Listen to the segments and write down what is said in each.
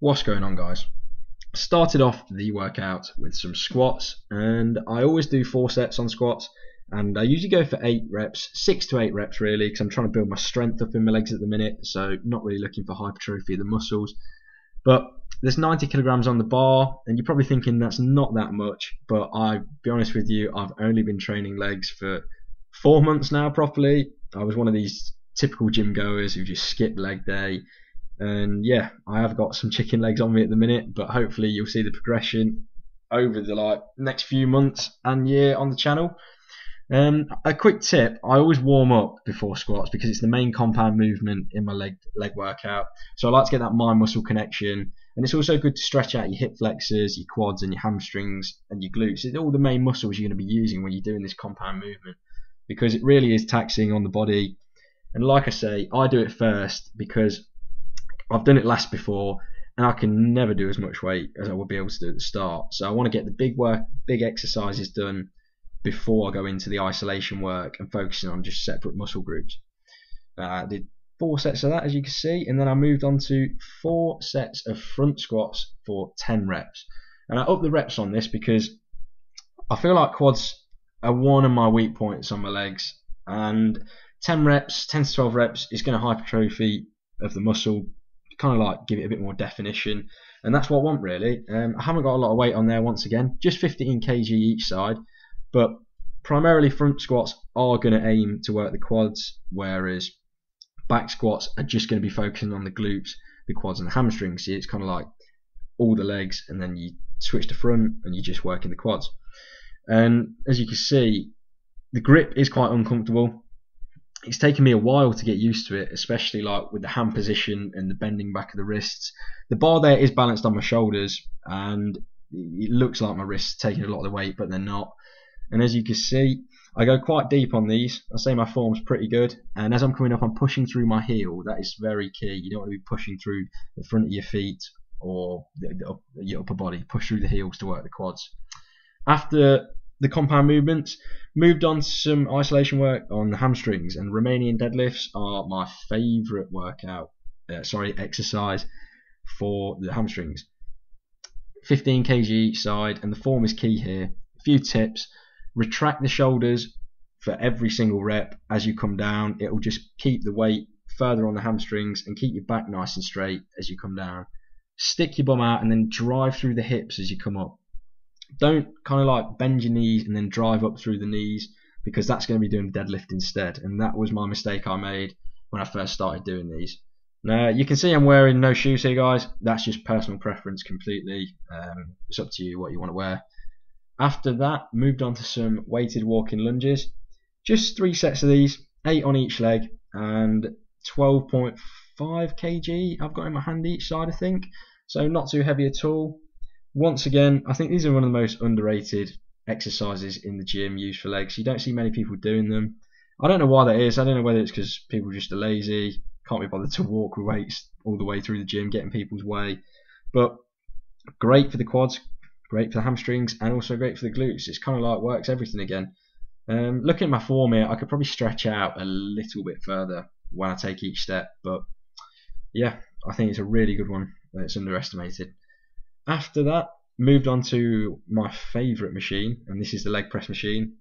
What's going on, guys? Started off the workout with some squats, and I always do 4 sets on squats, and I usually go for 8 reps, 6 to 8 reps really, because I'm trying to build my strength up in my legs at the minute, so not really looking for hypertrophy of the muscles. But there's 90 kilograms on the bar, and you're probably thinking that's not that much, but I'll be honest with you, I've only been training legs for 4 months now properly. I was one of these typical gym goers who just skip leg day. And yeah, I have got some chicken legs on me at the minute, but hopefully you'll see the progression over the next few months and year on the channel. A quick tip: I always warm up before squats because it's the main compound movement in my leg workout. So I like to get that mind muscle connection, and it's also good to stretch out your hip flexors, your quads, and your hamstrings and your glutes. It's all the main muscles you're going to be using when you're doing this compound movement, because it really is taxing on the body. And like I say, I do it first because I've done it last before, and I can never do as much weight as I would be able to do at the start. So I want to get the big exercises done before I go into the isolation work and focusing on just separate muscle groups. I did 4 sets of that, as you can see, and then I moved on to 4 sets of front squats for 10 reps. And I upped the reps on this because I feel like quads are one of my weak points on my legs, and 10 reps, 10 to 12 reps is going to hypertrophy of the muscle, kind of like give it a bit more definition, and that's what I want really. I haven't got a lot of weight on there once again, just 15 kg each side, but primarily front squats are going to aim to work the quads, whereas back squats are just going to be focusing on the glutes, the quads and the hamstrings. See, it's kind of like all the legs, and then you switch to front and you're just working the quads. And as you can see, the grip is quite uncomfortable. It's taken me a while to get used to it, especially like with the hand position and the bending back of the wrists. The bar there is balanced on my shoulders, and it looks like my wrists taking a lot of the weight, but they're not. And as you can see, I go quite deep on these. I say my form's pretty good, and as I'm coming up, I'm pushing through my heel. That is very key. You don't want to be pushing through the front of your feet or your upper body. Push through the heels to work the quads. After the compound movements, moved on to some isolation work on the hamstrings, and Romanian deadlifts are my favourite exercise for the hamstrings. 15 kg each side, and the form is key here. A few tips: retract the shoulders for every single rep as you come down. It will just keep the weight further on the hamstrings and keep your back nice and straight as you come down. Stick your bum out and then drive through the hips as you come up. Don't kind of like bend your knees and then drive up through the knees, because that's going to be doing deadlift instead, and that was my mistake I made when I first started doing these. Now you can see I'm wearing no shoes here, guys. That's just personal preference completely. It's up to you what you want to wear. After that, moved on to some weighted walking lunges. Just 3 sets of these, 8 on each leg, and 12.5 kg I've got in my hand each side, I think. So not too heavy at all. Once again, I think these are one of the most underrated exercises in the gym used for legs. You don't see many people doing them. I don't know why that is. I don't know whether it's because people just are lazy, can't be bothered to walk with weights all the way through the gym, getting people's way. But great for the quads, great for the hamstrings, and also great for the glutes. It's kind of like works everything again. Looking at my form here, I could probably stretch out a little bit further when I take each step, but yeah, I think it's a really good one. It's underestimated. After that, moved on to my favourite machine, and this is the leg press machine.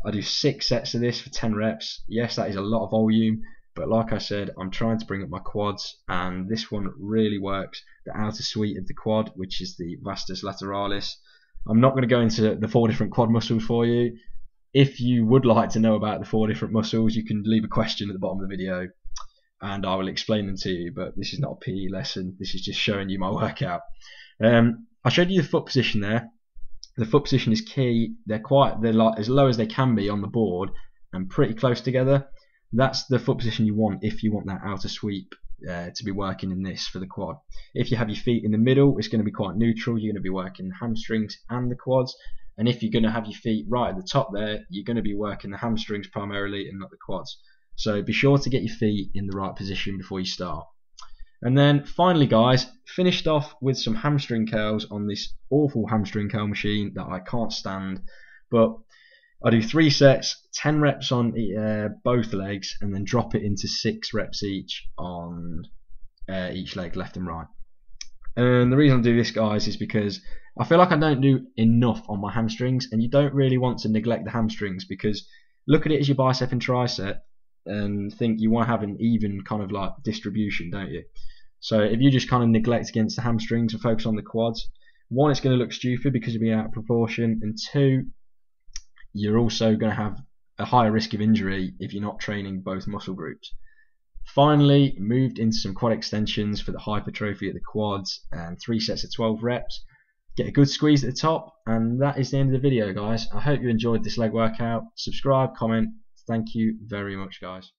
I do 6 sets of this for 10 reps. Yes, that is a lot of volume, but like I said, I'm trying to bring up my quads, and this one really works the outer suite of the quad, which is the vastus lateralis. I'm not going to go into the 4 different quad muscles for you. If you would like to know about the 4 different muscles, you can leave a question at the bottom of the video and I will explain them to you, but this is not a PE lesson. This is just showing you my workout. I showed you the foot position there. The foot position is key. They're like as low as they can be on the board and pretty close together. That's the foot position you want if you want that outer sweep to be working in this for the quad. If you have your feet in the middle, it's going to be quite neutral. You're going to be working the hamstrings and the quads. And if you're going to have your feet right at the top there, you're going to be working the hamstrings primarily and not the quads. So be sure to get your feet in the right position before you start. And then finally, guys, finished off with some hamstring curls on this awful hamstring curl machine that I can't stand. But I do 3 sets, 10 reps on both legs, and then drop it into 6 reps each on each leg, left and right. And the reason I do this, guys, is because I feel like I don't do enough on my hamstrings, and you don't really want to neglect the hamstrings, because look at it as your bicep and tricep and think you want to have an even kind of like distribution, don't you? So if you just kind of neglect against the hamstrings and focus on the quads, one, it's going to look stupid because you'll be out of proportion, and two, you're also going to have a higher risk of injury if you're not training both muscle groups. Finally, moved into some quad extensions for the hypertrophy at the quads, and 3 sets of 12 reps. Get a good squeeze at the top, and that is the end of the video, guys. I hope you enjoyed this leg workout. Subscribe, comment. Thank you very much, guys.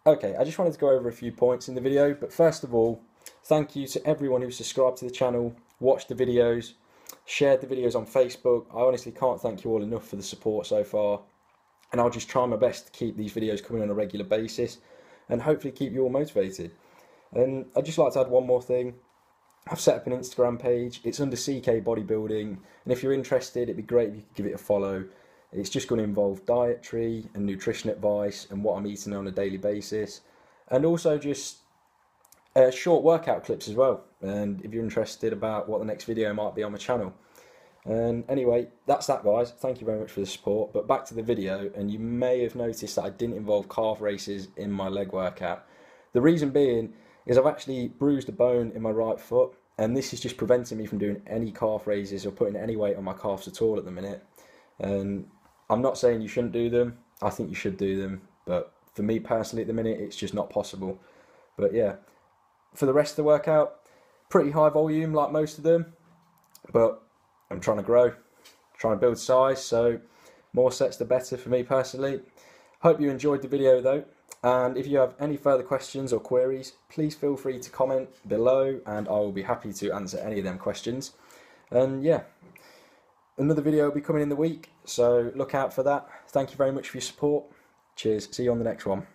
Okay, I just wanted to go over a few points in the video, but first of all, thank you to everyone who subscribed to the channel, watched the videos, shared the videos on Facebook. I honestly can't thank you all enough for the support so far, and I'll just try my best to keep these videos coming on a regular basis and hopefully keep you all motivated. And I'd just like to add one more thing. I've set up an Instagram page. It's under CK Bodybuilding, and if you're interested, it'd be great if you could give it a follow. It's just going to involve dietary and nutrition advice and what I'm eating on a daily basis, and also just short workout clips as well. And if you're interested about what the next video might be on my channel. And anyway, that's that, guys. Thank you very much for the support. But back to the video, and you may have noticed that I didn't involve calf raises in my leg workout. The reason being is I've actually bruised a bone in my right foot, and this is just preventing me from doing any calf raises or putting any weight on my calves at all at the minute. And I'm not saying you shouldn't do them. I think you should do them, but for me personally at the minute, it's just not possible. But yeah, for the rest of the workout, pretty high volume like most of them, but I'm trying to grow, trying to build size, so more sets the better for me personally. Hope you enjoyed the video though, and if you have any further questions or queries, please feel free to comment below and I will be happy to answer any of them questions. And yeah, another video will be coming in the week, so look out for that. Thank you very much for your support. Cheers, see you on the next one.